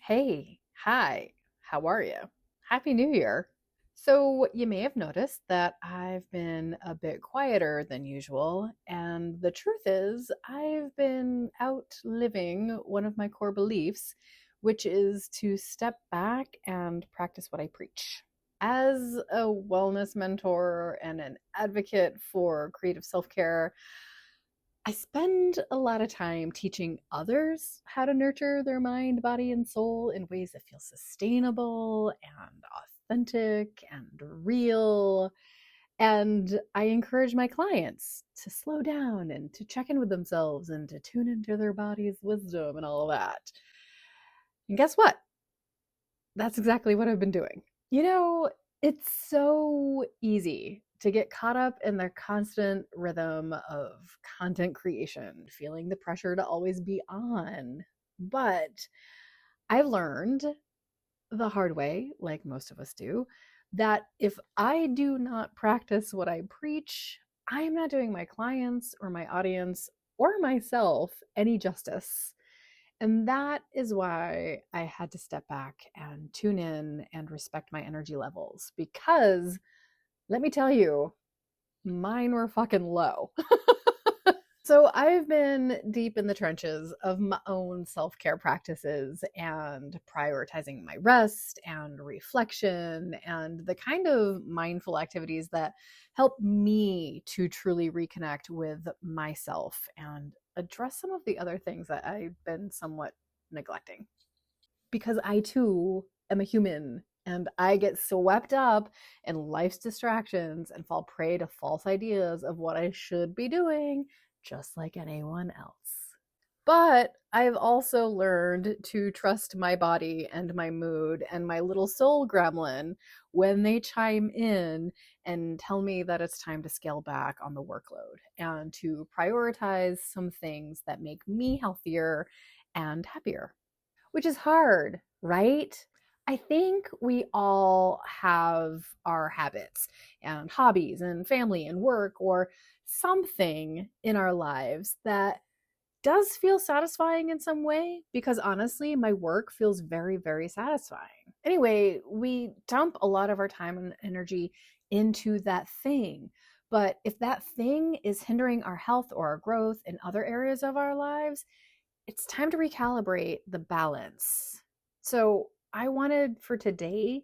Hey, hi, how are you? Happy New Year. So, you may have noticed that I've been a bit quieter than usual, and the truth is, I've been out living one of my core beliefs, which is to step back and practice what I preach. As a wellness mentor and an advocate for creative self care, I spend a lot of time teaching others how to nurture their mind, body, and soul in ways that feel sustainable and authentic and real. And I encourage my clients to slow down and to check in with themselves and to tune into their body's wisdom and all of that. And guess what? That's exactly what I've been doing. You know, it's so easy to get caught up in the constant rhythm of content creation, feeling the pressure to always be on. But I've learned the hard way, like most of us do, that if I do not practice what I preach, I'm not doing my clients or my audience or myself any justice. And that is why I had to step back and tune in and respect my energy levels because let me tell you, mine were fucking low. So I've been deep in the trenches of my own self care practices and prioritizing my rest and reflection and the kind of mindful activities that help me to truly reconnect with myself and address some of the other things that I've been somewhat neglecting. Because I too am a human and I get swept up in life's distractions and fall prey to false ideas of what I should be doing, just like anyone else. But I've also learned to trust my body and my mood and my little soul gremlin when they chime in and tell me that it's time to scale back on the workload and to prioritize some things that make me healthier and happier, which is hard, right? I think we all have our habits and hobbies and family and work or something in our lives that does feel satisfying in some way because honestly, my work feels very, very satisfying. Anyway, we dump a lot of our time and energy into that thing. But if that thing is hindering our health or our growth in other areas of our lives, it's time to recalibrate the balance. So I wanted for today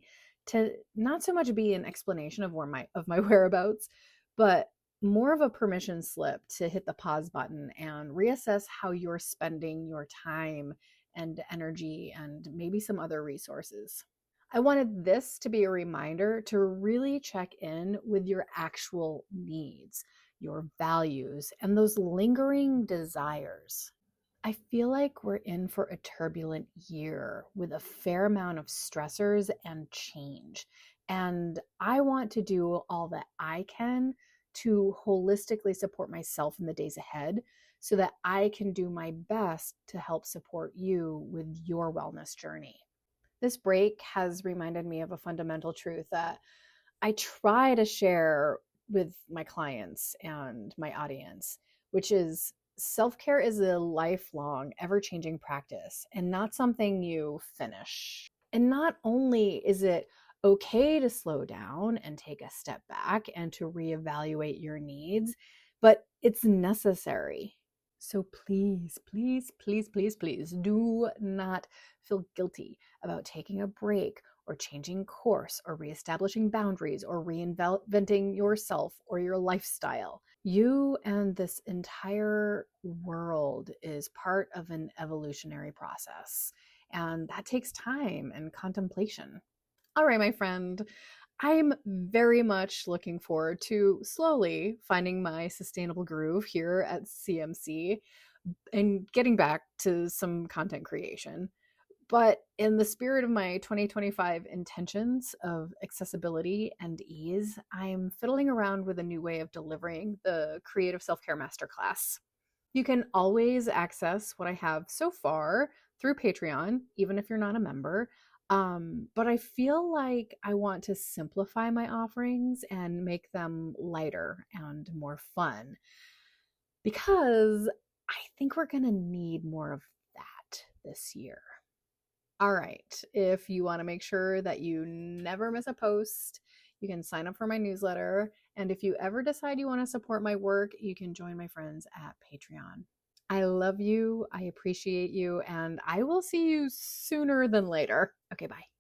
to not so much be an explanation of where my whereabouts, but more of a permission slip to hit the pause button and reassess how you're spending your time and energy and maybe some other resources. I wanted this to be a reminder to really check in with your actual needs, your values, and those lingering desires. I feel like we're in for a turbulent year with a fair amount of stressors and change. And I want to do all that I can to holistically support myself in the days ahead so that I can do my best to help support you with your wellness journey. This break has reminded me of a fundamental truth that I try to share with my clients and my audience, which is self care is a lifelong, ever changing practice and not something you finish. And not only is it okay to slow down and take a step back and to reevaluate your needs, but it's necessary. So please, please, please, please, please do not feel guilty about taking a break or changing course or reestablishing boundaries or reinventing yourself or your lifestyle. You and this entire world is part of an evolutionary process, and that takes time and contemplation. All right, my friend, I'm very much looking forward to slowly finding my sustainable groove here at CMC and getting back to some content creation. But in the spirit of my 2025 intentions of accessibility and ease, I'm fiddling around with a new way of delivering the Creative Self Care Masterclass. You can always access what I have so far through Patreon, even if you're not a member. But I feel like I want to simplify my offerings and make them lighter and more fun because I think we're going to need more of that this year. All right. If you want to make sure that you never miss a post, you can sign up for my newsletter. And if you ever decide you want to support my work, you can join my friends at Patreon. I love you. I appreciate you. And I will see you sooner than later. Okay, bye.